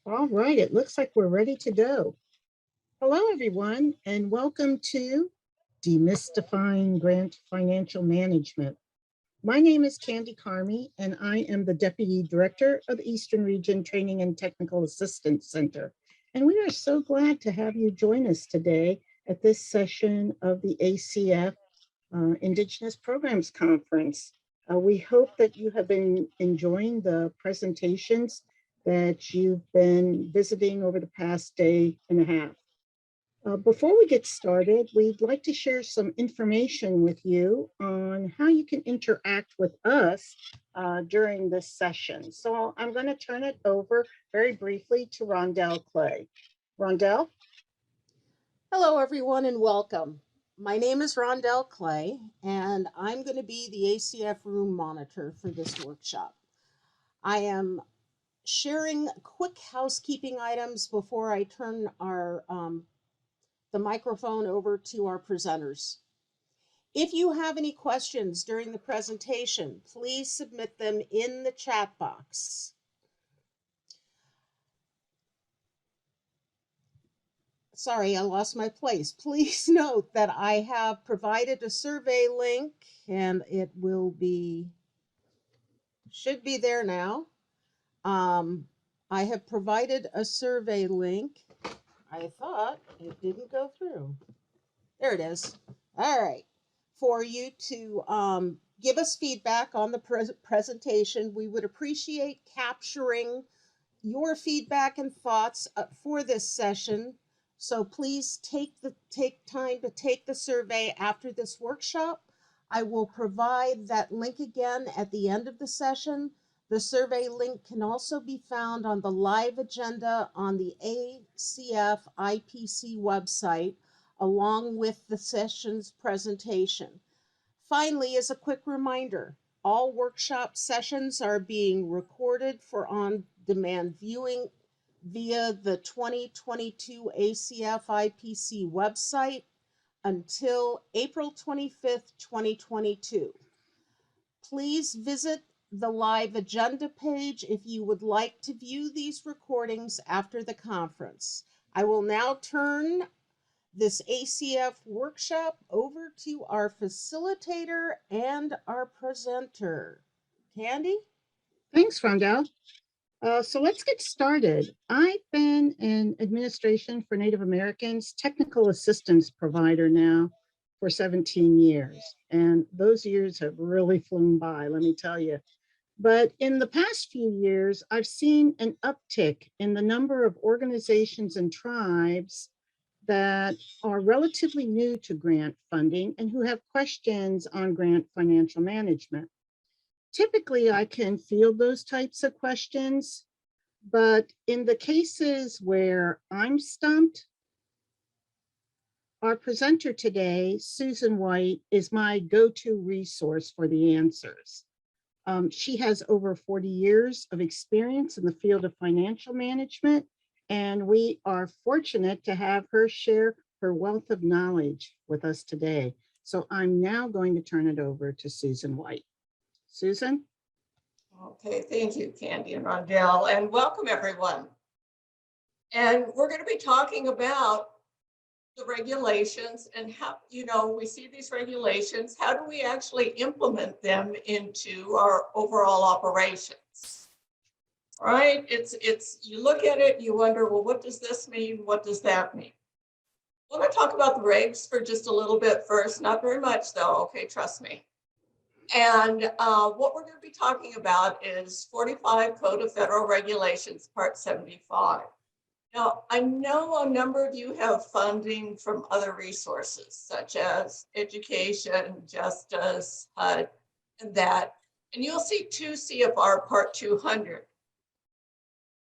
All right, it looks like we're ready to go. Hello, everyone, and welcome to Demystifying Grant Financial Management. My name is Candy Carmi, and I am the Deputy Director of the Eastern Region Training and Technical Assistance Center. And we are so glad to have you join us today at this session of the ACF Indigenous Programs Conference. We hope that you have been enjoying the presentations that you've been visiting over the past day and a half. Before we get started, we'd like to share some information with you on how you can interact with us during this session. So I'm going to turn it over very briefly to Rondell Clay. Rondell? Hello, everyone, and welcome. My name is Rondell Clay, and I'm going to be the ACF room monitor for this workshop. I am sharing quick housekeeping items before I turn the microphone over to our presenters. If you have any questions during the presentation, please submit them in the chat box. Sorry, I lost my place. Please note that I have provided a survey link and it should be there now. I have provided a survey link. I thought it didn't go through. There it is. All right. For you to give us feedback on the presentation, we would appreciate capturing your feedback and thoughts for this session. So please take time to take the survey after this workshop. I will provide that link again at the end of the session. The survey link can also be found on the live agenda on the ACF IPC website, along with the session's presentation. Finally, as a quick reminder, all workshop sessions are being recorded for on-demand viewing via the 2022 ACF IPC website until April 25th, 2022. Please visit the live agenda page if you would like to view these recordings after the conference. I will now turn this ACF workshop over to our facilitator and our presenter. Candy? Thanks, Rondell. So let's get started. I've been in administration for Native Americans, technical assistance provider now for 17 years. And those years have really flown by, let me tell you. But in the past few years, I've seen an uptick in the number of organizations and tribes that are relatively new to grant funding and who have questions on grant financial management. Typically, I can field those types of questions, but in the cases where I'm stumped, our presenter today, Susan White, is my go-to resource for the answers. She has over 40 years of experience in the field of financial management, and we are fortunate to have her share her wealth of knowledge with us today. So I'm now going to turn it over to Susan White. Susan? Okay, thank you, Candy and Rondell, and welcome everyone. And we're going to be talking about the regulations and how, we see these regulations, how do we actually implement them into our overall operations? All right, you look at it, you wonder, well, what does this mean? What does that mean? I want to talk about the regs for just a little bit first, not very much though, okay, trust me. And what we're going to be talking about is 45 Code of Federal Regulations, Part 75. Now, I know a number of you have funding from other resources, such as education, justice, HUD, and that. And you'll see 2 CFR Part 200.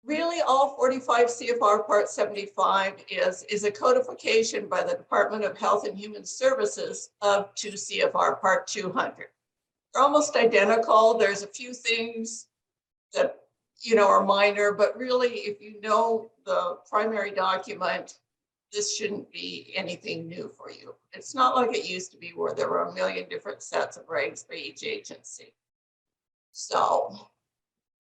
Really, all 45 CFR Part 75 is a codification by the Department of Health and Human Services of 2 CFR Part 200. They're almost identical. There's a few things that are minor, but really, if you know the primary document, this shouldn't be anything new for you. It's not like it used to be where there were a million different sets of regs by each agency. So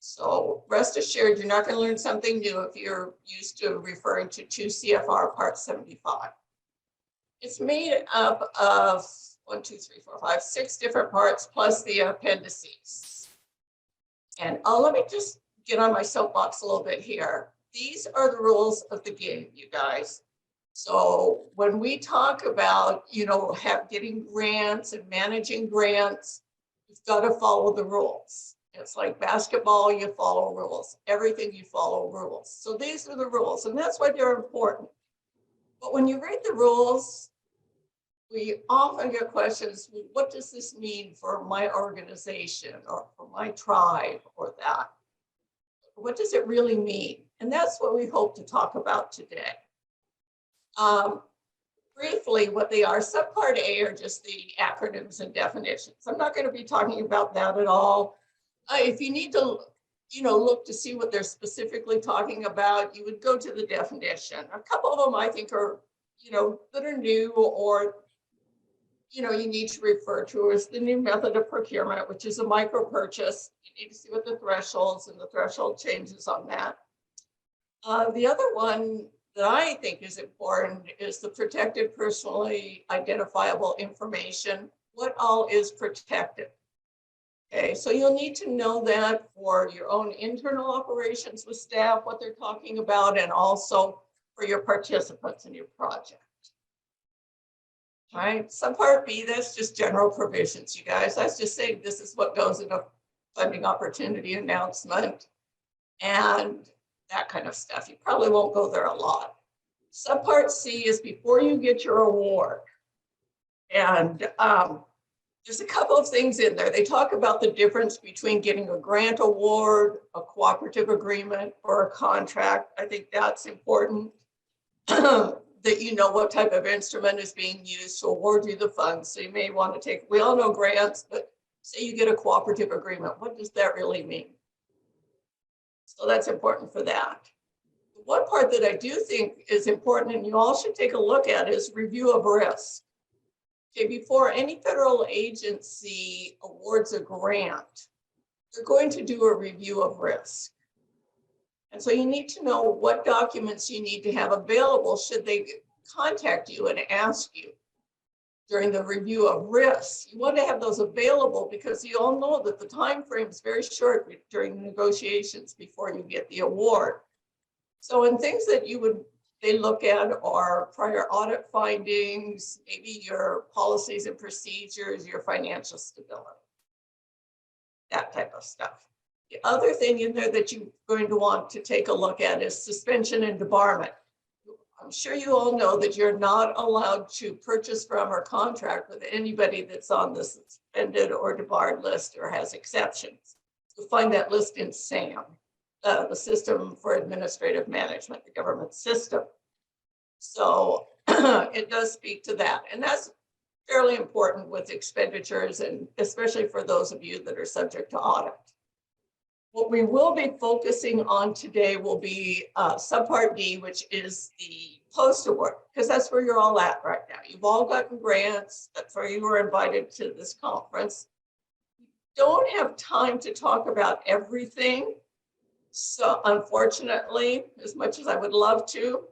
So rest assured, you're not going to learn something new if you're used to referring to 2 CFR Part 75. It's made up of 1, 2, 3, 4, 5, 6 different parts plus the appendices. And let me just get on my soapbox a little bit here. These are the rules of the game, you guys. So when we talk about, getting grants and managing grants, you've got to follow the rules. It's like basketball, you follow rules. Everything you follow rules. So these are the rules, and that's why they're important. But when you read the rules, we often get questions, what does this mean for my organization or for my tribe or that? What does it really mean? And that's what we hope to talk about today. Briefly, what they are, subpart A are just the acronyms and definitions. I'm not going to be talking about that at all. If you need to, look to see what they're specifically talking about, you would go to the definition. A couple of them I think are, that are new or, you need to refer to as the new method of procurement, which is a micro purchase. You need to see what the thresholds and the threshold changes on that. The other one that I think is important is the protected personally identifiable information. What all is protected? Okay, so you'll need to know that for your own internal operations with staff, what they're talking about, and also for your participants in your project. All right, subpart B, that's just general provisions, you guys. That's just saying this is what goes in a funding opportunity announcement and that kind of stuff. You probably won't go there a lot. Subpart C is before you get your award. And there's a couple of things in there. They talk about the difference between getting a grant award, a cooperative agreement, or a contract. I think that's important that you know what type of instrument is being used to award you the funds. So you may want to take, we all know grants, but say you get a cooperative agreement. What does that really mean? So that's important for that. One part that I do think is important and you all should take a look at is review of risk. Okay, before any federal agency awards a grant, they're going to do a review of risk. And so you need to know what documents you need to have available should they contact you and ask you during the review of risk. You want to have those available because you all know that the time frame is very short during the negotiations before you get the award. So in things that they look at are prior audit findings, maybe your policies and procedures, your financial stability, that type of stuff. The other thing in there that you're going to want to take a look at is suspension and debarment. I'm sure you all know that you're not allowed to purchase from or contract with anybody that's on the suspended or debarred list or has exceptions. You'll find that list in SAM, the System for Administrative Management, the government system. So it does speak to that. And that's fairly important with expenditures and especially for those of you that are subject to audit. What we will be focusing on today will be subpart D, which is the post-award, because that's where you're all at right now. You've all gotten grants. That's where you were invited to this conference. We don't have time to talk about everything. So unfortunately, as much as I would love to,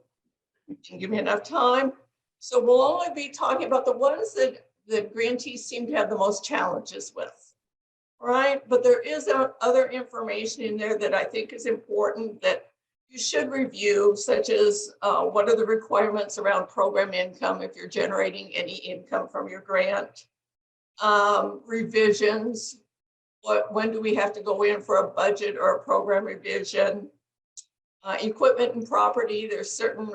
you didn't give me enough time. So we'll only be talking about the ones that the grantees seem to have the most challenges with. Right, but there is other information in there that I think is important that you should review, such as what are the requirements around program income if you're generating any income from your grant, revisions, when do we have to go in for a budget or a program revision, equipment and property, there's certain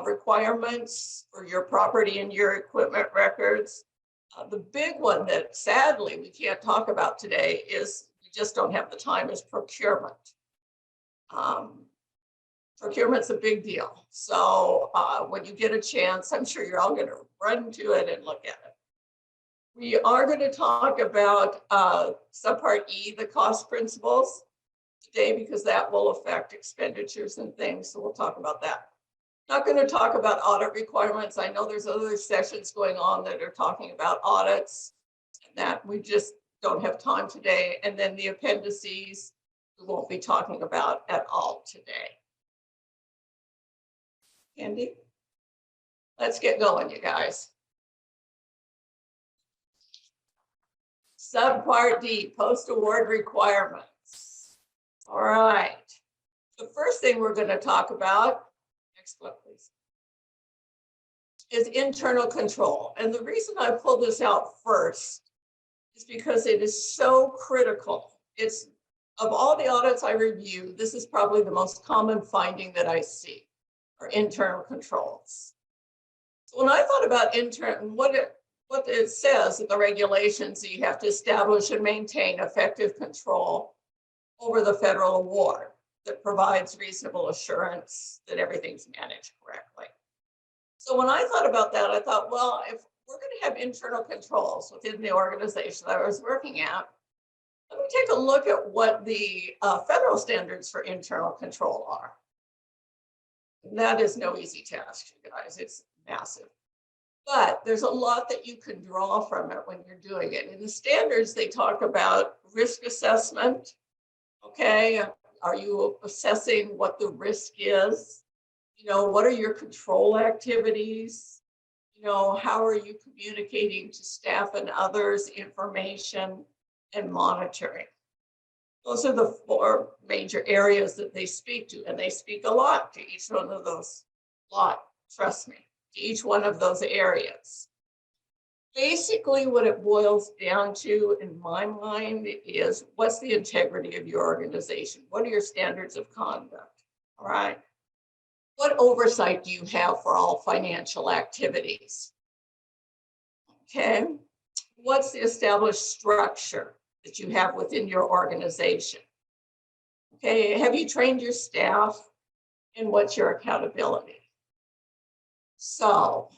requirements for your property and your equipment records. The big one that sadly we can't talk about today is we just don't have the time is procurement. Procurement's a big deal. So when you get a chance, I'm sure you're all going to run to it and look at it. We are going to talk about subpart E, the cost principles today, because that will affect expenditures and things. So we'll talk about that. Not going to talk about audit requirements. I know there's other sessions going on that are talking about audits and that we just don't have time today. And then the appendices, we won't be talking about at all today. Andy? Let's get going, you guys. Subpart D, post-award requirements. All right. The first thing we're going to talk about, next one, please, is internal control. And the reason I pulled this out first is because it is so critical. It's, of all the audits I review, this is probably the most common finding that I see, are internal controls. So when I thought about what it says in the regulations, you have to establish and maintain effective control over the federal award that provides reasonable assurance that everything's managed correctly. So when I thought about that, I thought, well, if we're going to have internal controls within the organization that I was working at, let me take a look at what the federal standards for internal control are. And that is no easy task, you guys. It's massive. But there's a lot that you can draw from it when you're doing it. In the standards, they talk about risk assessment. Okay, are you assessing what the risk is? You know, what are your control activities? You know, how are you communicating to staff and others information and monitoring? Those are the 4 major areas that they speak to, and they speak a lot to each one of those, trust me, to each one of those areas. Basically, what it boils down to in my mind is, what's the integrity of your organization? What are your standards of conduct? All right. What oversight do you have for all financial activities? Okay. What's the established structure that you have within your organization? Okay. Have you trained your staff? And what's your accountability? So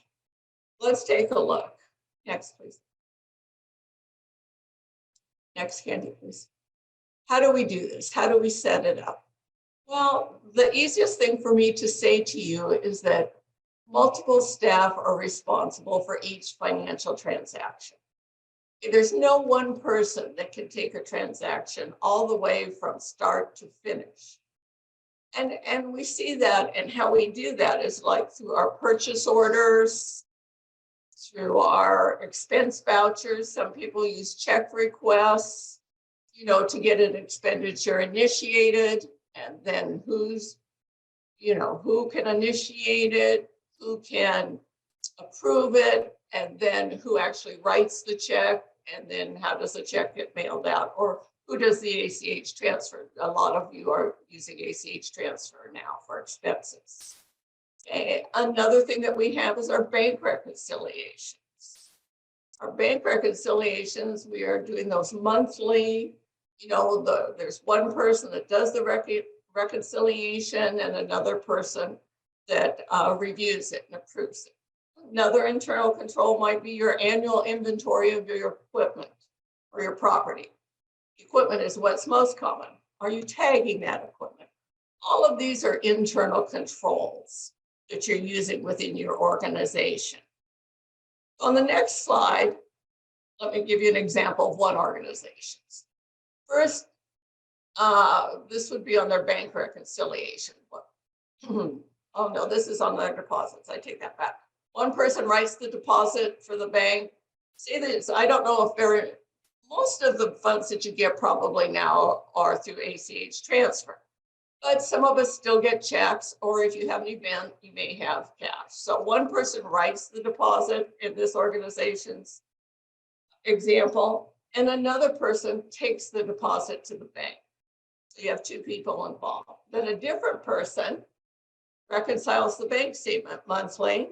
let's take a look. Next, please. Next, Candy, please. How do we do this? How do we set it up? Well, the easiest thing for me to say to you is that multiple staff are responsible for each financial transaction. There's no one person that can take a transaction all the way from start to finish. And we see that, and how we do that is like through our purchase orders, through our expense vouchers. Some people use check requests, you know, to get an expenditure initiated, and then who can initiate it, who can approve it, and then who actually writes the check, and then how does the check get mailed out, or who does the ACH transfer? A lot of you are using ACH transfer now for expenses. Okay. Another thing that we have is our bank reconciliations. Our bank reconciliations, we are doing those monthly. You know, there's one person that does the reconciliation and another person that reviews it and approves it. Another internal control might be your annual inventory of your equipment or your property. Equipment is what's most common. Are you tagging that equipment? All of these are internal controls that you're using within your organization. On the next slide, let me give you an example of one organization. First, this would be on their bank reconciliation. Oh no, this is on their deposits. I take that back. One person writes the deposit for the bank. Say this, I don't know if most of the funds that you get probably now are through ACH transfer. But some of us still get checks, or if you have an event, you may have cash. So one person writes the deposit in this organization's example, and another person takes the deposit to the bank. So you have 2 people involved. Then a different person reconciles the bank statement monthly,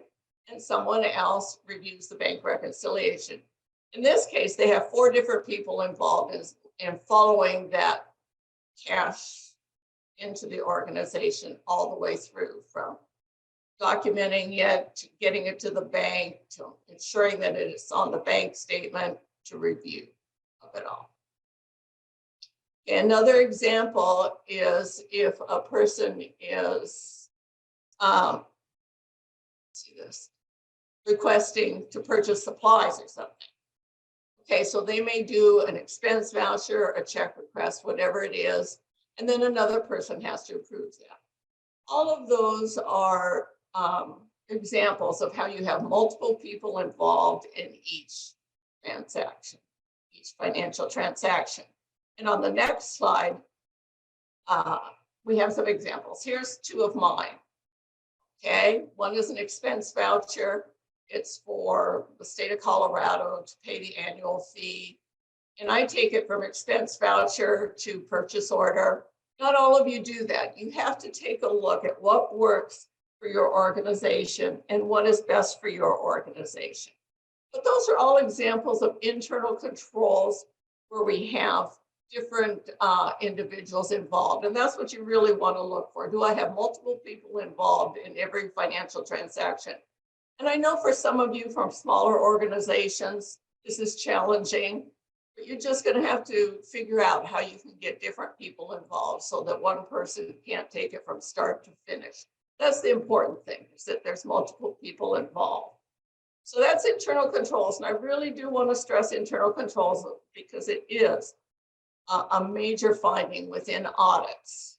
and someone else reviews the bank reconciliation. In this case, they have 4 different people involved in following that cash into the organization all the way through, from documenting it to getting it to the bank to ensuring that it's on the bank statement to review of it all. Another example is if a person is requesting to purchase supplies or something. Okay, so they may do an expense voucher, a check request, whatever it is, and then another person has to approve that. All of those are examples of how you have multiple people involved in each transaction, each financial transaction. And on the next slide, we have some examples. Here's two of mine. Okay, one is an expense voucher. It's for the state of Colorado to pay the annual fee. And I take it from expense voucher to purchase order. Not all of you do that. You have to take a look at what works for your organization and what is best for your organization. But those are all examples of internal controls where we have different individuals involved. And that's what you really want to look for. Do I have multiple people involved in every financial transaction? And I know for some of you from smaller organizations, this is challenging, but you're just going to have to figure out how you can get different people involved so that one person can't take it from start to finish. That's the important thing, is that there's multiple people involved. So that's internal controls. And I really do want to stress internal controls because it is a major finding within audits.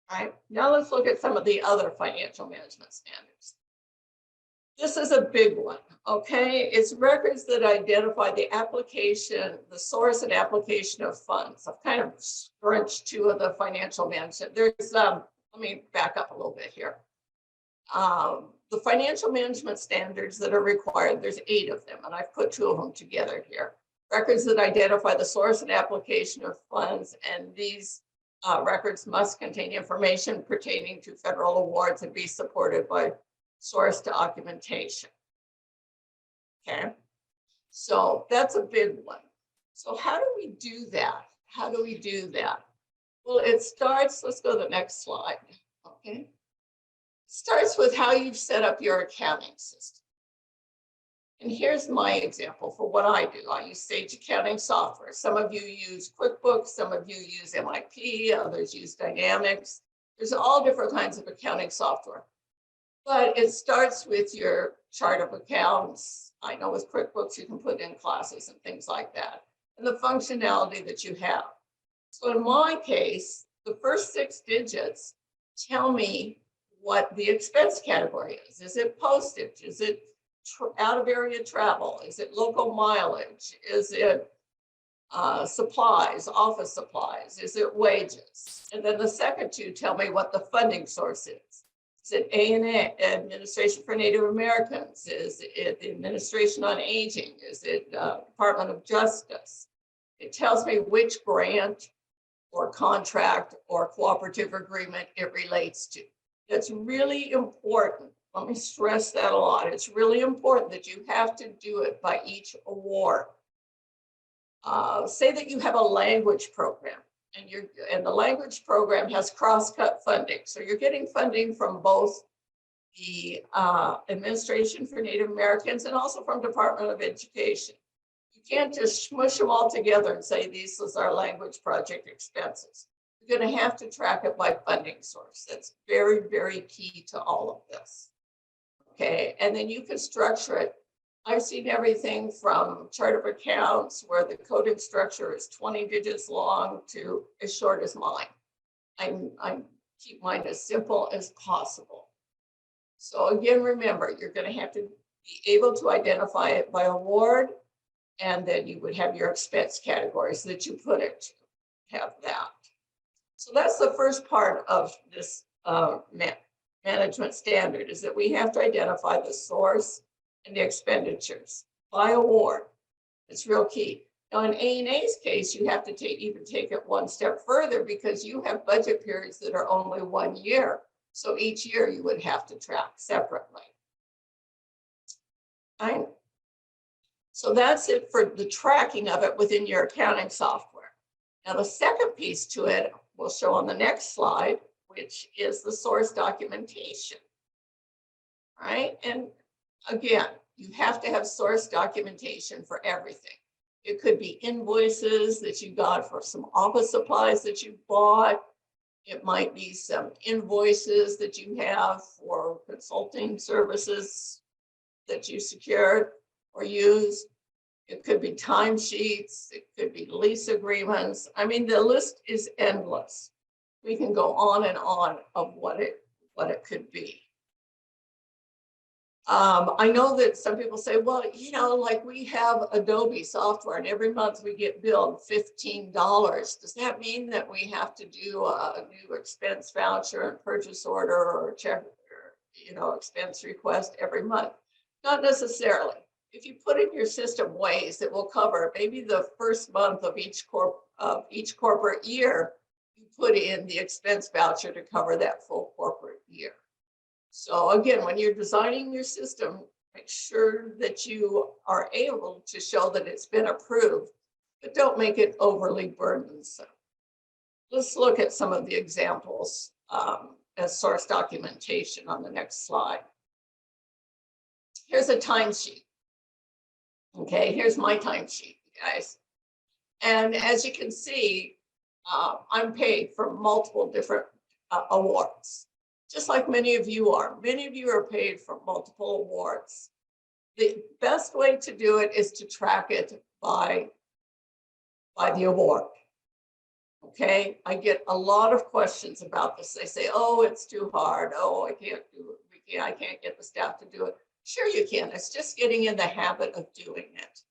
All right, now let's look at some of the other financial management standards. This is a big one, okay? It's records that identify the application, the source and application of funds. I've kind of scrunched two of the financial management. There's, let me back up a little bit here. The financial management standards that are required, there's 8 of them, and I've put 2 of them together here. Records that identify the source and application of funds, and these records must contain information pertaining to federal awards and be supported by source documentation. Okay, so that's a big one. So how do we do that? How do we do that? Well, it starts, let's go to the next slide. Okay, it starts with how you've set up your accounting system. And here's my example for what I do. I use Sage accounting software. Some of you use QuickBooks, some of you use MIP, others use Dynamics. There's all different kinds of accounting software. But it starts with your chart of accounts. I know with QuickBooks, you can put in classes and things like that, and the functionality that you have. So in my case, the first 6 digits tell me what the expense category is. Is it postage? Is it out of area travel? Is it local mileage? Is it supplies, office supplies? Is it wages? And then the second 2 tell me what the funding source is. Is it A&A, Administration for Native Americans? Is it the Administration on Aging? Is it Department of Justice? It tells me which grant or contract or cooperative agreement it relates to. That's really important. Let me stress that a lot. It's really important that you have to do it by each award. Say that you have a language program, and the language program has cross-cut funding. So you're getting funding from both the Administration for Native Americans and also from Department of Education. You can't just smush them all together and say, this is our language project expenses. You're going to have to track it by funding source. That's very, very key to all of this. Okay, and then you can structure it. I've seen everything from chart of accounts where the coding structure is 20 digits long to as short as mine. I keep mine as simple as possible. So again, remember, you're going to have to be able to identify it by award, and then you would have your expense categories that you put it to have that. So that's the first part of this management standard, is that we have to identify the source and the expenditures by award. It's real key. Now in A&A's case, you have to even take it one step further, because you have budget periods that are only 1 year. So each year you would have to track separately. Right? So that's it for the tracking of it within your accounting software. Now the second piece to it we'll show on the next slide, which is the source documentation. Right? And again, you have to have source documentation for everything. It could be invoices that you got for some office supplies that you bought. It might be some invoices that you have for consulting services that you secured or used. It could be timesheets, it could be lease agreements. I mean, the list is endless. We can go on and on of what it could be. I know that some people say, well, you know, like we have Adobe software and every month we get billed $15. Does that mean that we have to do a new expense voucher and purchase order or check, or, you know, expense request every month? Not necessarily. If you put in your system ways that will cover maybe the first month of each corporate year, you put in the expense voucher to cover that full corporate year. So again, when you're designing your system, make sure that you are able to show that it's been approved, but don't make it overly burdensome. Let's look at some of the examples as source documentation on the next slide. Here's a timesheet. Okay, here's my timesheet, guys. And as you can see, I'm paid for multiple different awards, just like many of you are. Many of you are paid for multiple awards. The best way to do it is to track it by the award. Okay, I get a lot of questions about this. They say, oh, it's too hard. Oh, I can't do it. I can't get the staff to do it. Sure you can. It's just getting in the habit of doing it.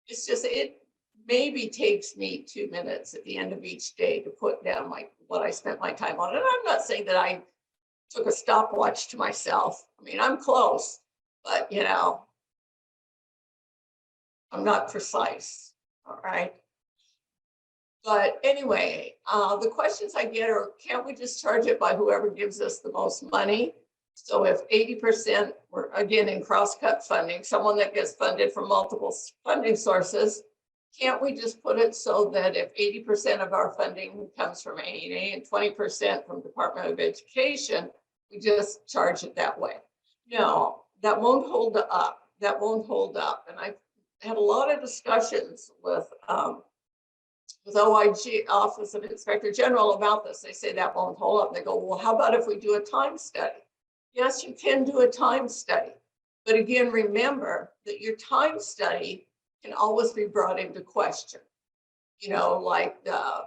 It's just, it maybe takes me 2 minutes at the end of each day to put down what I spent my time on. And I'm not saying that I took a stopwatch to myself. I mean, I'm close, but you know, I'm not precise, all right? But anyway, the questions I get are, can't we just charge it by whoever gives us the most money? So if 80%, we're again in cross-cut funding, someone that gets funded from multiple funding sources, can't we just put it so that if 80% of our funding comes from A&A and 20% from Department of Education, we just charge it that way? No, that won't hold up. That won't hold up. And I've had a lot of discussions with OIG, Office of Inspector General, about this. They say that won't hold up. They go, well, how about if we do a time study? Yes, you can do a time study. But again, remember that your time study can always be brought into question. You know, like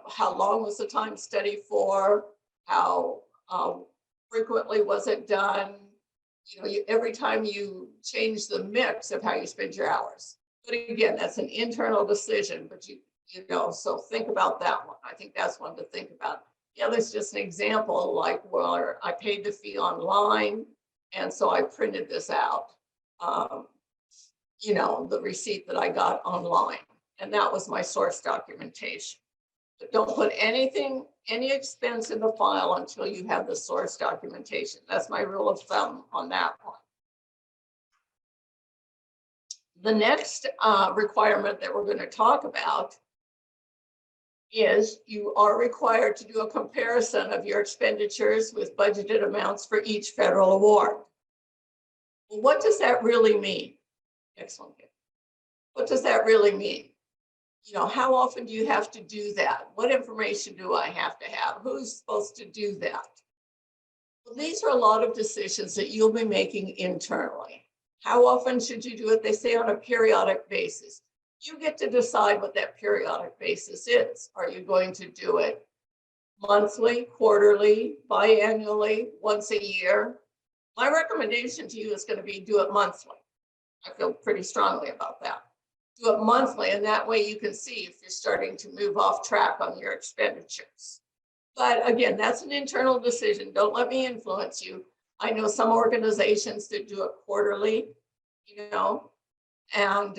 how long was the time study for? How frequently was it done? You know, every time you change the mix of how you spend your hours. But again, that's an internal decision, but you know, so think about that one. I think that's one to think about. Yeah, there's just an example, like where I paid the fee online, and so I printed this out. You know, the receipt that I got online, and that was my source documentation. But don't put anything, any expense in the file until you have the source documentation. That's my rule of thumb on that one. The next requirement that we're going to talk about is you are required to do a comparison of your expenditures with budgeted amounts for each federal award. Well, what does that really mean? Next one. What does that really mean? You know, how often do you have to do that? What information do I have to have? Who's supposed to do that? Well, these are a lot of decisions that you'll be making internally. How often should you do it? They say on a periodic basis. You get to decide what that periodic basis is. Are you going to do it monthly, quarterly, biannually, once a year? My recommendation to you is going to be do it monthly. I feel pretty strongly about that. Do it monthly, and that way you can see if you're starting to move off track on your expenditures. But again, that's an internal decision. Don't let me influence you. I know some organizations that do it quarterly, you know, and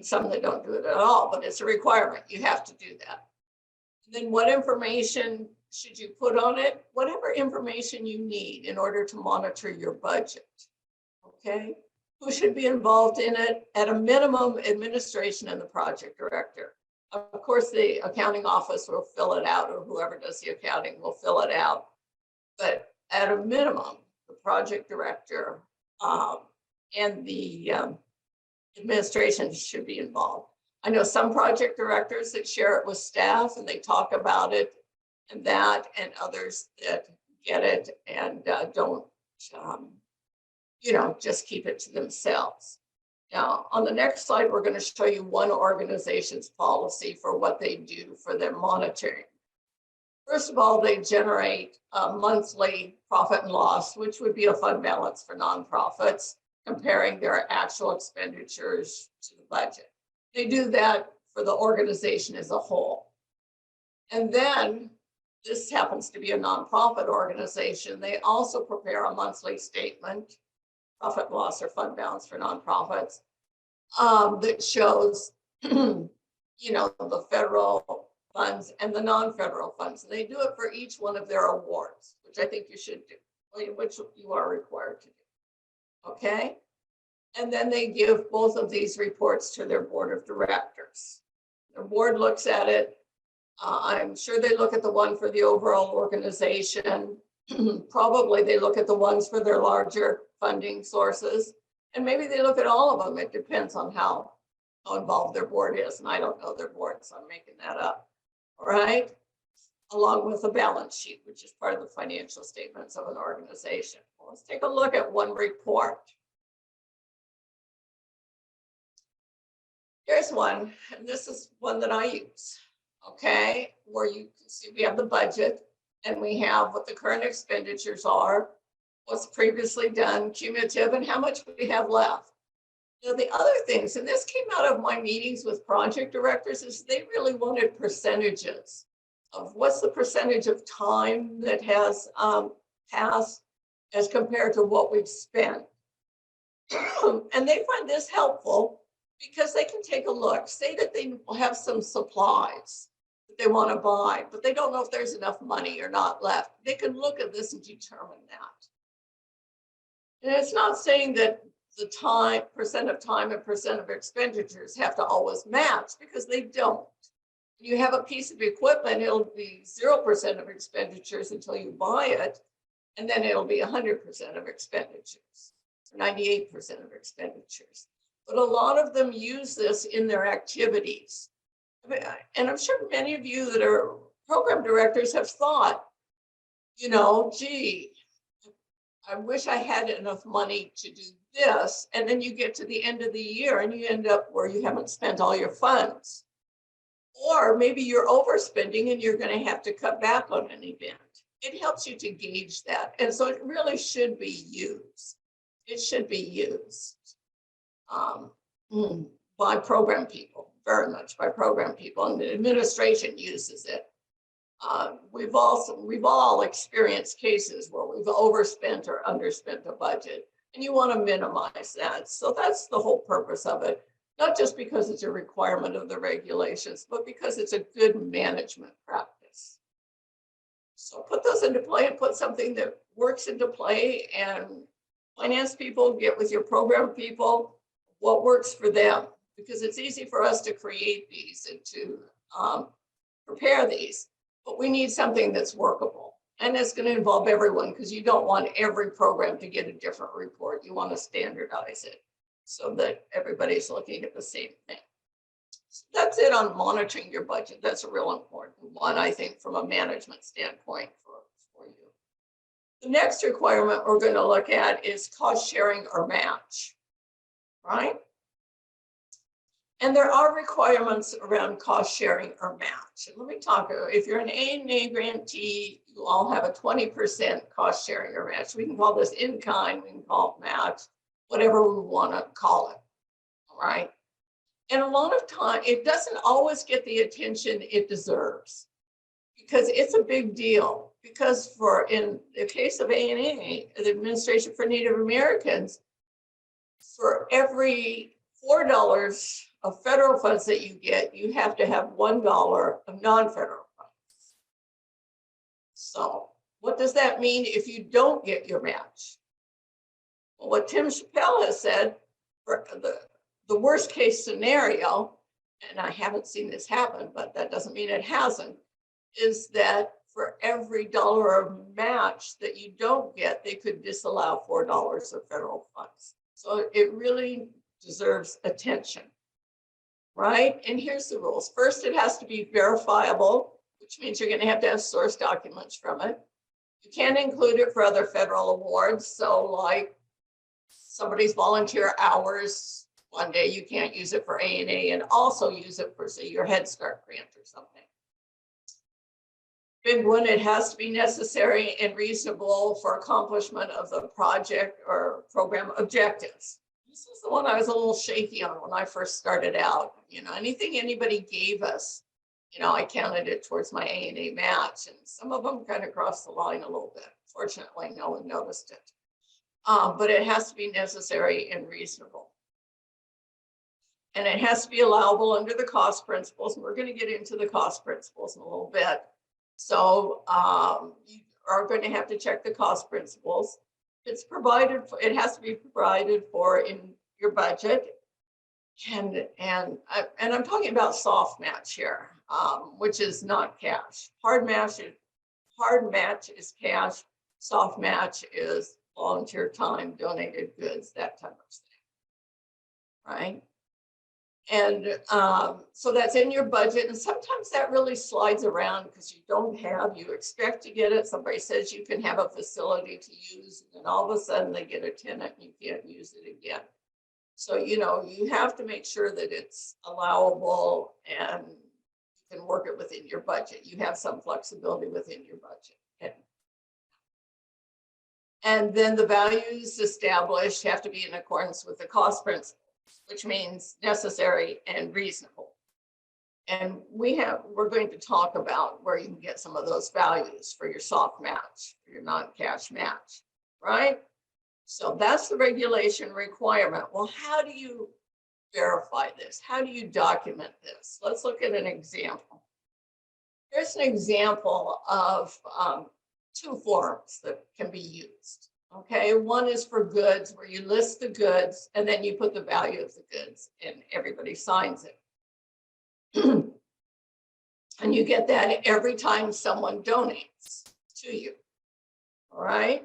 some that don't do it at all, but it's a requirement. You have to do that. And then what information should you put on it? Whatever information you need in order to monitor your budget, okay? Who should be involved in it? At a minimum, administration and the project director. Of course, the accounting office will fill it out, or whoever does the accounting will fill it out. But at a minimum, the project director and the administration should be involved. I know some project directors that share it with staff and they talk about it and that, and others that get it and don't, you know, just keep it to themselves. Now, on the next slide, we're going to show you one organization's policy for what they do for their monitoring. First of all, they generate a monthly profit and loss, which would be a fund balance for nonprofits, comparing their actual expenditures to the budget. They do that for the organization as a whole. And then, this happens to be a nonprofit organization, they also prepare a monthly statement, profit and loss or fund balance for nonprofits, that shows, the federal funds and the non-federal funds. And they do it for each one of their awards, which I think you should do, which you are required to do. Okay? And then they give both of these reports to their board of directors. Their board looks at it. I'm sure they look at the one for the overall organization. Probably they look at the ones for their larger funding sources. And maybe they look at all of them. It depends on how involved their board is. And I don't know their board, so I'm making that up. All right. Along with a balance sheet, which is part of the financial statements of an organization. Well, let's take a look at one report. Here's one, and this is one that I use, okay, where you can see we have the budget and we have what the current expenditures are, what's previously done, cumulative, and how much we have left. Now, the other things, and this came out of my meetings with project directors, is they really wanted percentages of what's the percentage of time that has passed as compared to what we've spent. And they find this helpful because they can take a look, say that they have some supplies that they want to buy, but they don't know if there's enough money or not left. They can look at this and determine that. And it's not saying that the percent of time and percent of expenditures have to always match, because they don't. When you have a piece of equipment, it'll be 0% of expenditures until you buy it, and then it'll be 100% of expenditures, 98% of expenditures. But a lot of them use this in their activities. And I'm sure many of you that are program directors have thought, gee, I wish I had enough money to do this. And then you get to the end of the year and you end up where you haven't spent all your funds. Or maybe you're overspending and you're going to have to cut back on an event. It helps you to gauge that. And so it really should be used. It should be used by program people, very much by program people, and the administration uses it. We've all experienced cases where we've overspent or underspent the budget, and you want to minimize that. So that's the whole purpose of it, not just because it's a requirement of the regulations, but because it's a good management practice. So put those into play and put something that works into play, and finance people, get with your program people what works for them, because it's easy for us to create these and to prepare these, but we need something that's workable. And it's going to involve everyone, because you don't want every program to get a different report. You want to standardize it so that everybody's looking at the same thing. So that's it on monitoring your budget. That's a real important one, I think, from a management standpoint for you. The next requirement we're going to look at is cost sharing or match, right? And there are requirements around cost sharing or match. And let me talk, if you're an A&A grantee, you all have a 20% cost sharing or match. We can call this in-kind, we can call it match, whatever we want to call it, all right? And a lot of time, it doesn't always get the attention it deserves, because it's a big deal. Because in the case of A&A, the Administration for Native Americans, for every $4 of federal funds that you get, you have to have $1 of non-federal funds. So what does that mean if you don't get your match? Well, what Tim Chappell has said, for the worst case scenario, and I haven't seen this happen, but that doesn't mean it hasn't, is that for every dollar of match that you don't get, they could disallow $4 of federal funds. So it really deserves attention, right? And here's the rules. First, it has to be verifiable, which means you're going to have source documents from it. You can't include it for other federal awards. So like somebody's volunteer hours one day you can't use it for A&A and also use it for, say, your Head Start grant or something. Big one, it has to be necessary and reasonable for accomplishment of the project or program objectives. This is the one I was a little shaky on when I first started out. You know, anything anybody gave us, you know, I counted it towards my A&A match, and some of them kind of crossed the line a little bit. Fortunately, no one noticed it. But it has to be necessary and reasonable. And it has to be allowable under the cost principles. And we're going to get into the cost principles in a little bit. So you are going to have to check the cost principles. It's provided for, it has to be provided for in your budget. And I'm talking about soft match here, which is not cash. Hard match is cash. Soft match is volunteer time, donated goods, that type of thing, right? And so that's in your budget. And sometimes that really slides around because you don't have, you expect to get it. Somebody says you can have a facility to use, and then all of a sudden they get a tenant and you can't use it again. So, you know, you have to make sure that it's allowable and you can work it within your budget. You have some flexibility within your budget. And then the values established have to be in accordance with the cost principle, which means necessary and reasonable. And we're going to talk about where you can get some of those values for your soft match, for your non-cash match, right? So that's the regulation requirement. Well, how do you verify this? How do you document this? Let's look at an example. Here's an example of two forms that can be used. Okay, one is for goods where you list the goods and then you put the value of the goods and everybody signs it. And you get that every time someone donates to you. All right.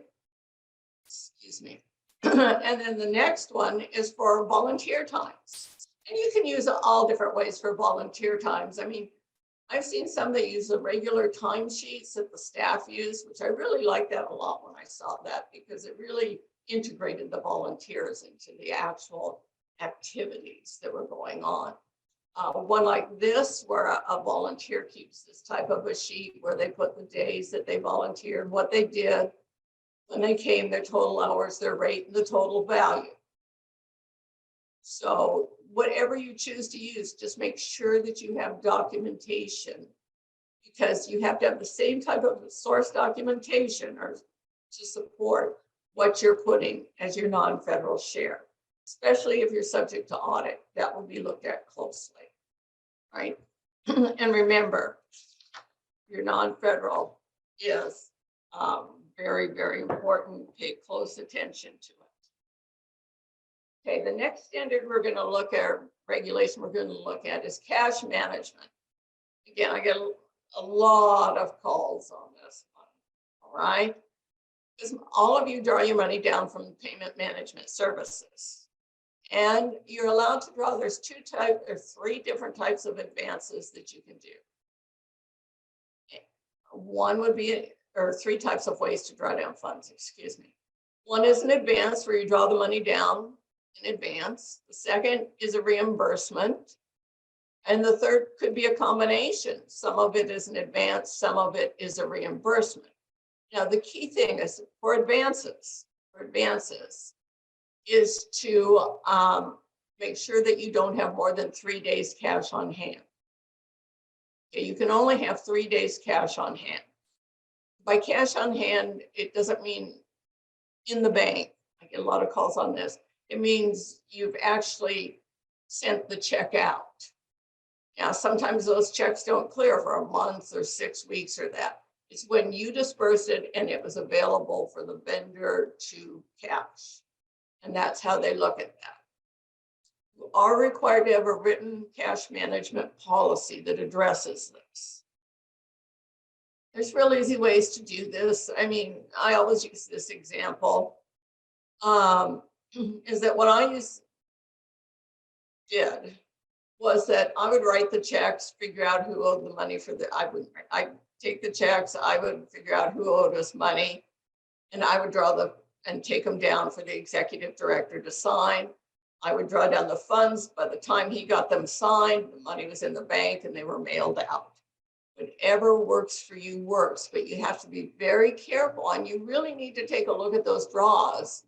Excuse me. And then the next one is for volunteer times. And you can use all different ways for volunteer times. I mean, I've seen some that use the regular timesheets that the staff use, which I really liked that a lot when I saw that, because it really integrated the volunteers into the actual activities that were going on. One like this, where a volunteer keeps this type of a sheet where they put the days that they volunteered, what they did, when they came, their total hours, their rate, and the total value. So whatever you choose to use, just make sure that you have documentation, because you have to have the same type of source documentation or to support what you're putting as your non-federal share, especially if you're subject to audit. That will be looked at closely, right? And remember, your non-federal is very, very important. Pay close attention to it. Okay, the next standard we're going to look at, regulation we're going to look at, is cash management. Again, I get a lot of calls on this one, all right? Because all of you draw your money down from payment management services. And you're allowed to draw, there's three different types of advances that you can do. One would be, or three types of ways to draw down funds, excuse me. One is an advance where you draw the money down in advance. The second is a reimbursement. And the third could be a combination. Some of it is an advance, some of it is a reimbursement. Now, the key thing is for advances is to make sure that you don't have more than 3 days cash on hand. Okay, you can only have 3 days cash on hand. By cash on hand, it doesn't mean in the bank. I get a lot of calls on this. It means you've actually sent the check out. Now, sometimes those checks don't clear for a month or 6 weeks or that. It's when you disperse it and it was available for the vendor to cash. And that's how they look at that. You are required to have a written cash management policy that addresses this. There's real easy ways to do this. I mean, I always use this example, is that what I did was that I would write the checks, figure out who owed the money for I'd take the checks, I would figure out who owed us money, and I would draw and take them down for the executive director to sign. I would draw down the funds. By the time he got them signed, the money was in the bank and they were mailed out. Whatever works for you works, but you have to be very careful, and you really need to take a look at those draws.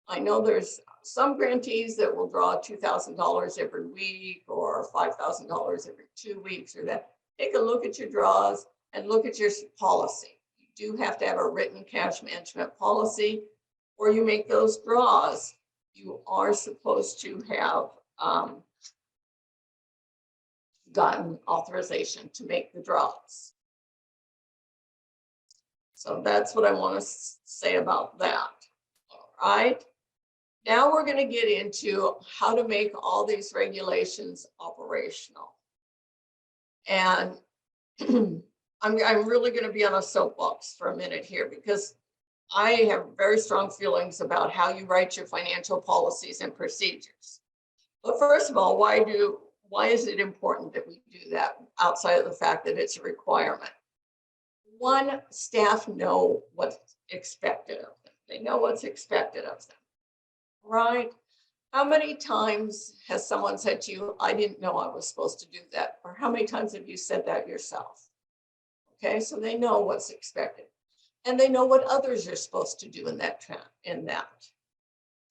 I know there's some grantees that will draw $2,000 every week or $5,000 every 2 weeks or that. Take a look at your draws and look at your policy. You do have to have a written cash management policy, or you make those draws. You are supposed to have gotten authorization to make the draws. So that's what I want to say about that. All right. Now we're going to get into how to make all these regulations operational. And I'm really going to be on a soapbox for a minute here, because I have very strong feelings about how you write your financial policies and procedures. But first of all, why is it important that we do that outside of the fact that it's a requirement? One, staff know what's expected of them. They know what's expected of them, right? How many times has someone said to you, I didn't know I was supposed to do that? Or how many times have you said that yourself? Okay, so they know what's expected. And they know what others are supposed to do in that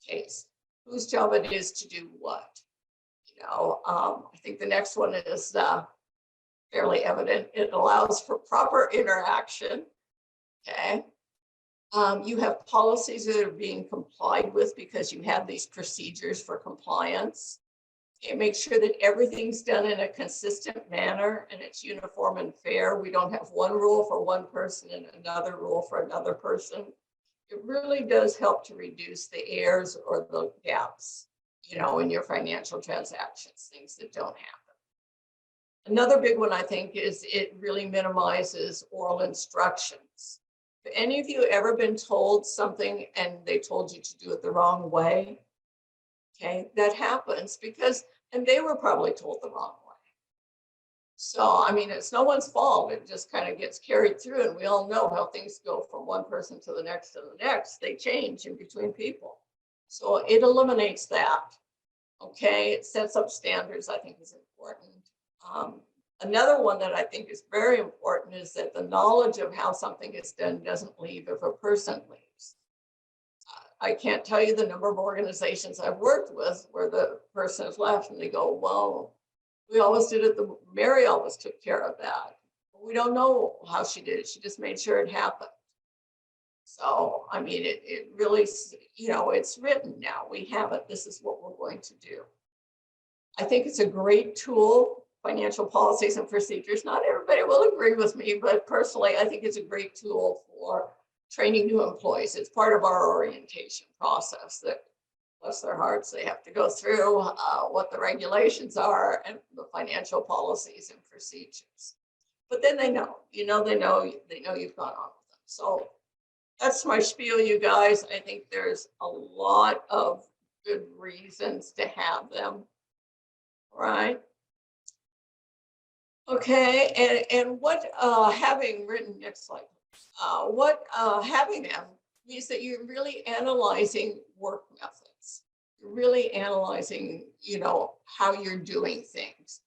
case, whose job it is to do what. I think the next one is fairly evident. It allows for proper interaction. Okay. You have policies that are being complied with because you have these procedures for compliance. Okay, make sure that everything's done in a consistent manner and it's uniform and fair. We don't have one rule for one person and another rule for another person. It really does help to reduce the errors or the gaps, in your financial transactions, things that don't happen. Another big one, I think, is it really minimizes oral instructions. Have any of you ever been told something and they told you to do it the wrong way? Okay, that happens and they were probably told the wrong way. So, it's no one's fault. It just kind of gets carried through, and we all know how things go from one person to the next to the next. They change in between people. So it eliminates that. Okay, it sets up standards, I think is important. Another one that I think is very important is that the knowledge of how something is done doesn't leave if a person leaves. I can't tell you the number of organizations I've worked with where the person has left and they go, well, we always did it, Mary always took care of that. We don't know how she did it. She just made sure it happened. So, it really, it's written now. We have it. This is what we're going to do. I think it's a great tool, financial policies and procedures. Not everybody will agree with me, but personally, I think it's a great tool for training new employees. It's part of our orientation process that, bless their hearts, they have to go through what the regulations are and the financial policies and procedures. But then they know you've gone on with them. So that's my spiel, you guys. I think there's a lot of good reasons to have them, right? Okay, and what having written, next slide, what having them means that you're really analyzing work methods. You're really analyzing, how you're doing things.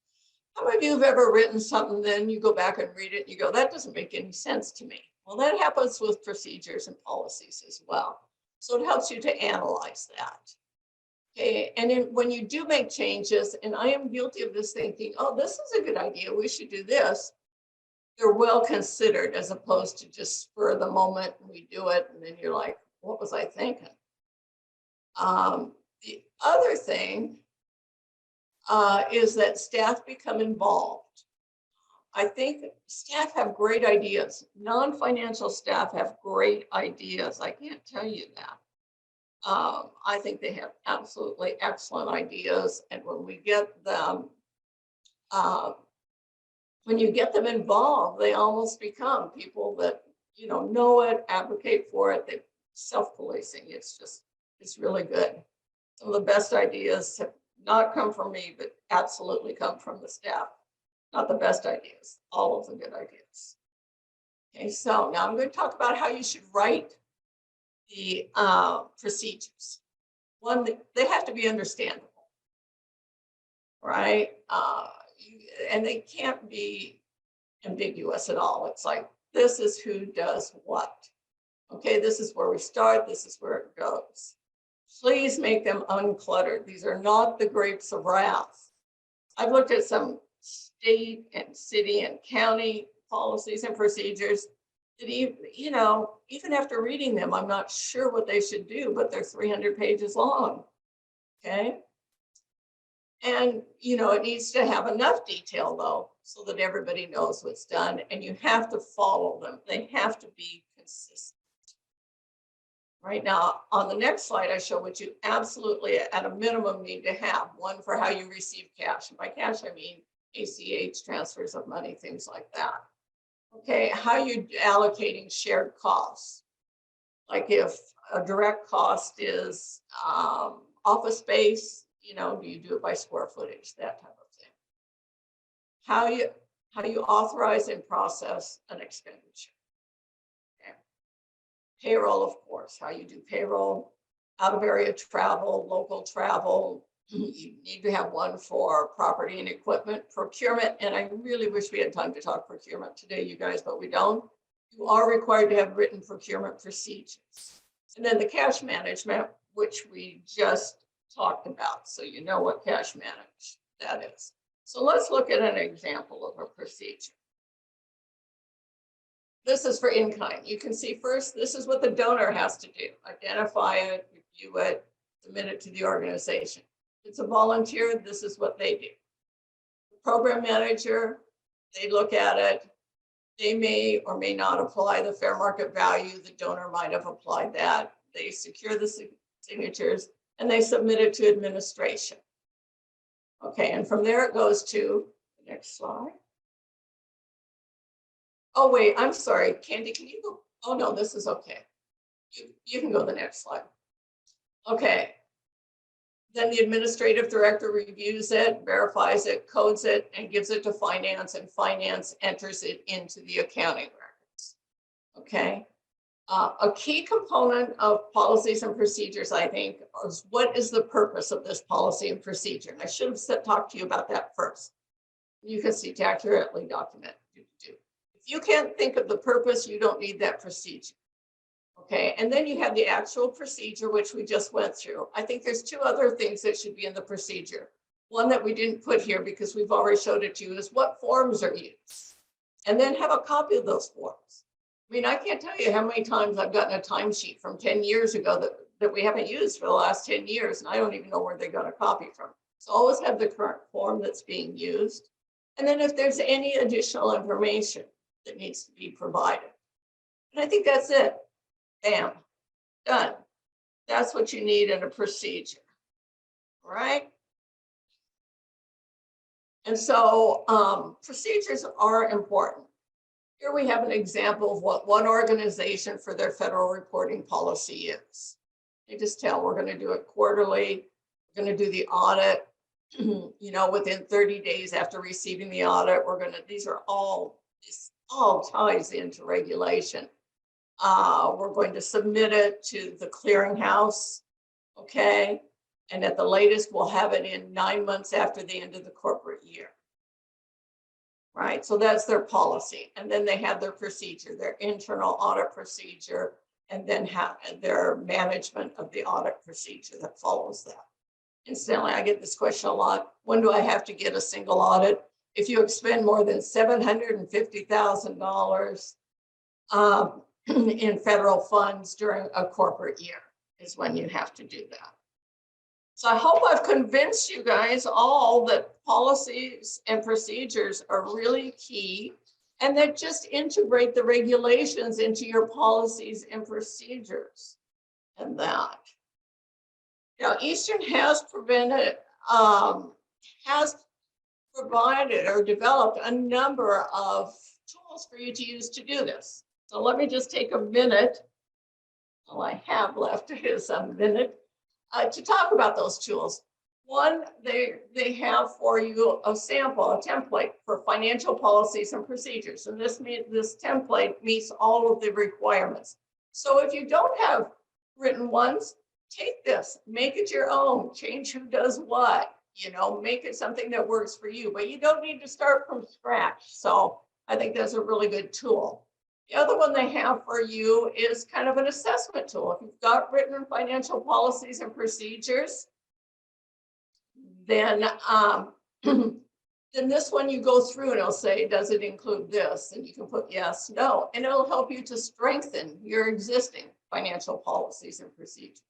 How many of you have ever written something, then you go back and read it and you go, that doesn't make any sense to me? Well, that happens with procedures and policies as well. So it helps you to analyze that. Okay, and then when you do make changes, and I am guilty of this thinking, oh, this is a good idea, we should do this. They're well considered as opposed to just spur of the moment and we do it and then you're like, what was I thinking? The other thing is that staff become involved. I think staff have great ideas. Non-financial staff have great ideas. I can't tell you that. I think they have absolutely excellent ideas. And when we get them, when you get them involved, they almost become people that, know it, advocate for it. They're self-policing. It's really good. Some of the best ideas have not come from me, but absolutely come from the staff. Not the best ideas, all of the good ideas. Okay, so now I'm going to talk about how you should write the procedures. One, they have to be understandable, right? And they can't be ambiguous at all. It's like, this is who does what. Okay, this is where we start, this is where it goes. Please make them uncluttered. These are not the grapes of wrath. I've looked at some state and city and county policies and procedures that even after reading them, I'm not sure what they should do, but they're 300 pages long. Okay. And, it needs to have enough detail though, so that everybody knows what's done, and you have to follow them. They have to be consistent. Right now, on the next slide, I show what you absolutely at a minimum need to have. One for how you receive cash. And by cash, I mean ACH, transfers of money, things like that. Okay, how you're allocating shared costs. Like if a direct cost is office space, do you do it by square footage, that type of thing. How you authorize and process an expenditure. Payroll, of course, how you do payroll, out of area travel, local travel. You need to have one for property and equipment, procurement. And I really wish we had time to talk procurement today, you guys, but we don't. You are required to have written procurement procedures. And then the cash management, which we just talked about. So you know what cash management that is. So let's look at an example of a procedure. This is for in-kind. You can see first, this is what the donor has to do. Identify it, review it, submit it to the organization. If it's a volunteer, this is what they do. The program manager, they look at it. They may or may not apply the fair market value. The donor might have applied that. They secure the signatures and they submit it to administration. Okay, and from there it goes to the next slide. Oh, wait, I'm sorry. Candy, can you go? Oh, no, this is okay. You can go to the next slide. Okay. Then the administrative director reviews it, verifies it, codes it, and gives it to finance, and finance enters it into the accounting records. Okay. A key component of policies and procedures, I think, is what is the purpose of this policy and procedure? And I should have talked to you about that first. You can see to accurately document. If you can't think of the purpose, you don't need that procedure. Okay, and then you have the actual procedure, which we just went through. I think there's two other things that should be in the procedure. One that we didn't put here because we've already showed it to you is what forms are used. And then have a copy of those forms. I mean, I can't tell you how many times I've gotten a timesheet from 10 years ago that we haven't used for the last 10 years, and I don't even know where they got a copy from. So always have the current form that's being used. And then if there's any additional information that needs to be provided. And I think that's it. Bam, done. That's what you need in a procedure, right? And so procedures are important. Here we have an example of what one organization for their federal reporting policy is. They just tell we're going to do it quarterly. We're going to do the audit, within 30 days after receiving the audit. These are all ties into regulation. We're going to submit it to the clearinghouse, okay? And at the latest, we'll have it in 9 months after the end of the corporate year, right? So that's their policy. And then they have their procedure, their internal audit procedure, and then have their management of the audit procedure that follows that. Incidentally, I get this question a lot. When do I have to get a single audit? If you expend more than $750,000 in federal funds during a corporate year is when you have to do that. So I hope I've convinced you guys all that policies and procedures are really key, and that just integrate the regulations into your policies and procedures. And that. Now, Eastern has provided or developed a number of tools for you to use to do this. So let me just take a minute, all I have left is a minute, to talk about those tools. One, they have for you a sample, a template for financial policies and procedures. And this template meets all of the requirements. So if you don't have written ones, take this, make it your own, change who does what, make it something that works for you, but you don't need to start from scratch. So I think that's a really good tool. The other one they have for you is kind of an assessment tool. If you've got written financial policies and procedures, then then this one you go through and it'll say, does it include this? And you can put yes, no, and it'll help you to strengthen your existing financial policies and procedures.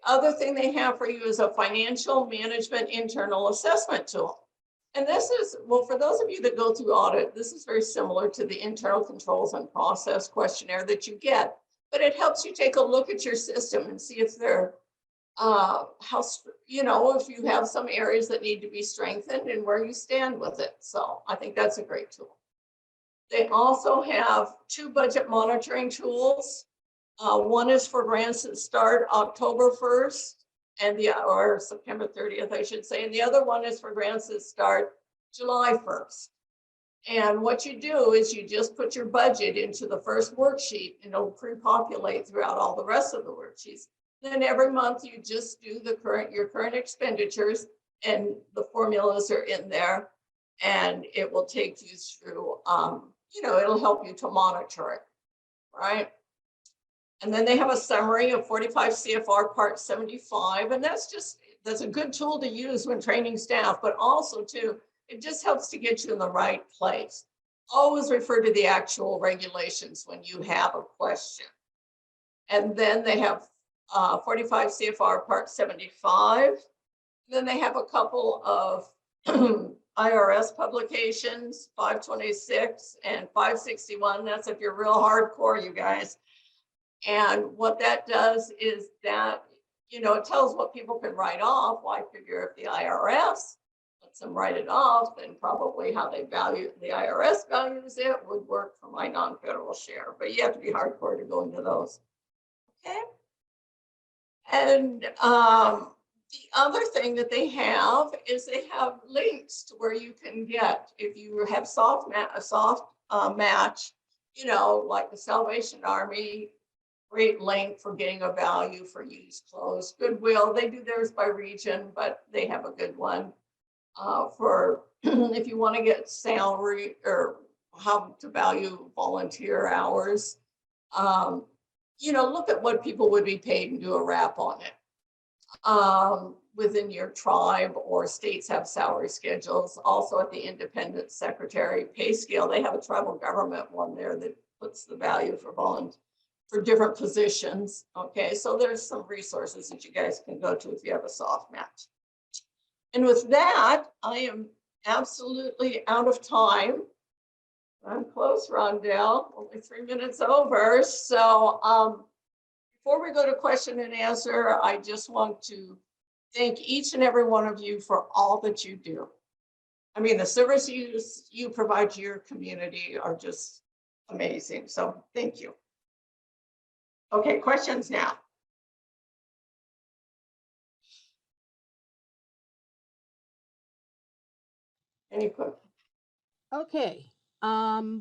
The other thing they have for you is a financial management internal assessment tool. And this is, well, for those of you that go through audit, this is very similar to the internal controls and process questionnaire that you get, but it helps you take a look at your system and see if they're if you have some areas that need to be strengthened and where you stand with it. So I think that's a great tool. They also have 2 budget monitoring tools. One is for grants that start October 1st or September 30th, I should say. And the other one is for grants that start July 1st. And what you do is you just put your budget into the first worksheet and it'll pre-populate throughout all the rest of the worksheets. Then every month you just do your current expenditures and the formulas are in there and it will take you through, it'll help you to monitor it, right? And then they have a summary of 45 CFR Part 75, and that's a good tool to use when training staff, but also too, it just helps to get you in the right place. Always refer to the actual regulations when you have a question. And then they have 45 CFR Part 75. Then they have a couple of IRS publications, 526 and 561. That's if you're real hardcore, you guys. And what that does is that, it tells what people can write off. Well, I figure if the IRS lets them write it off, then probably how the IRS values it would work for my non-federal share. But you have to be hardcore to go into those. Okay. And the other thing that they have is they have links to where you can get, if you have a soft match, like the Salvation Army, great link for getting a value for used clothes. Goodwill, they do theirs by region, but they have a good one for if you want to get salary or how to value volunteer hours. Look at what people would be paid and do a wrap on it. Within your tribe or states have salary schedules. Also at the independent secretary pay scale, they have a tribal government one there that puts the value for different positions. Okay, so there's some resources that you guys can go to if you have a soft match. And with that, I am absolutely out of time. I'm close, Rondell, only 3 minutes over. So before we go to question and answer, I just want to thank each and every one of you for all that you do. I mean, the services you provide to your community are just amazing. So thank you. Okay, questions now. Any questions? Okay,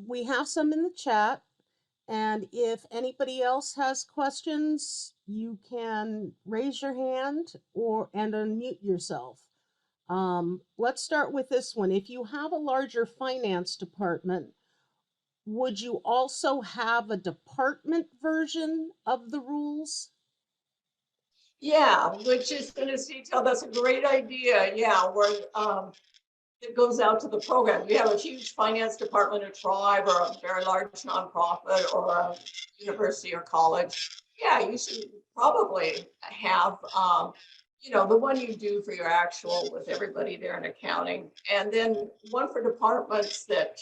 we have some in the chat, and if anybody else has questions, you can raise your hand and unmute yourself. Let's start with this one. If you have a larger finance department, would you also have a department version of the rules? Yeah, which is in its detail. That's a great idea. Yeah, where it goes out to the program. You have a huge finance department, a tribe, or a very large nonprofit, or a university or college. Yeah, you should probably have, the one you do for your actual with everybody there in accounting, and then one for departments that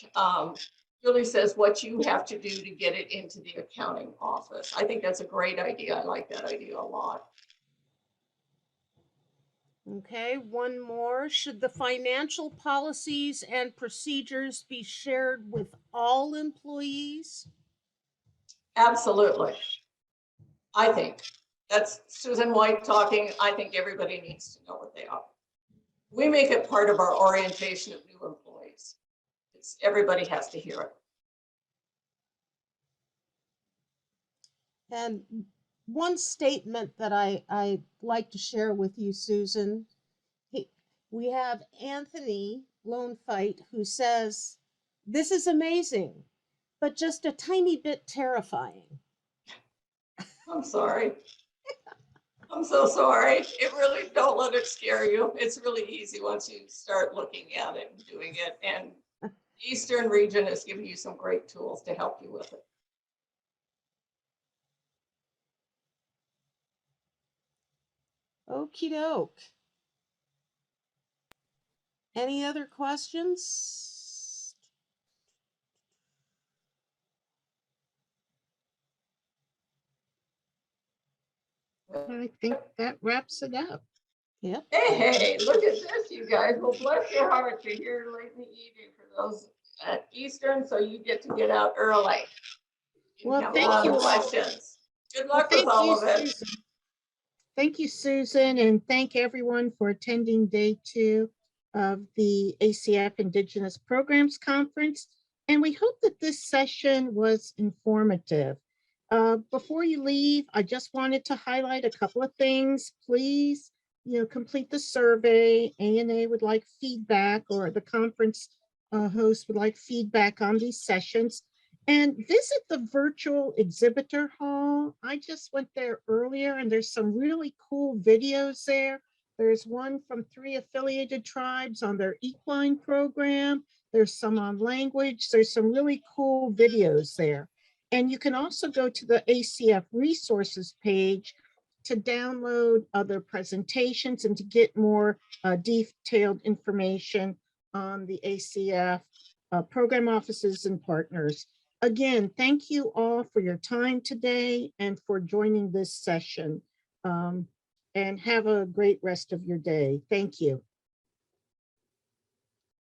really says what you have to do to get it into the accounting office. I think that's a great idea. I like that idea a lot. Okay, one more. Should the financial policies and procedures be shared with all employees? Absolutely. I think that's Susan White talking. I think everybody needs to know what they are. We make it part of our orientation of new employees. Everybody has to hear it. And one statement that I like to share with you, Susan. We have Anthony Lone Fight who says, "This is amazing, but just a tiny bit terrifying." I'm sorry. I'm so sorry. It really, don't let it scare you. It's really easy once you start looking at it and doing it. And Eastern region is giving you some great tools to help you with it. Okie doke. Any other questions? I think that wraps it up. Yep. Hey, look at this, you guys. Well, bless your hearts. You're here late in the evening for those at Eastern, so you get to get out early. You Well, have a thank lot you of all. questions. Good Well, luck with all of it. Susan. Thank you, Susan, and thank everyone for attending day 2 of the ACF Indigenous Programs Conference. And we hope that this session was informative. Before you leave, I just wanted to highlight a couple of things. Please, complete the survey. ANA would like feedback, or the conference host would like feedback on these sessions. And visit the virtual exhibitor hall. I just went there earlier and there's some really cool videos there. There's one from 3 affiliated tribes on their equine program. There's some on language. There's some really cool videos there. And you can also go to the ACF resources page to download other presentations and to get more detailed information on the ACF program offices and partners. Again, thank you all for your time today and for joining this session. And have a great rest of your day. Thank you.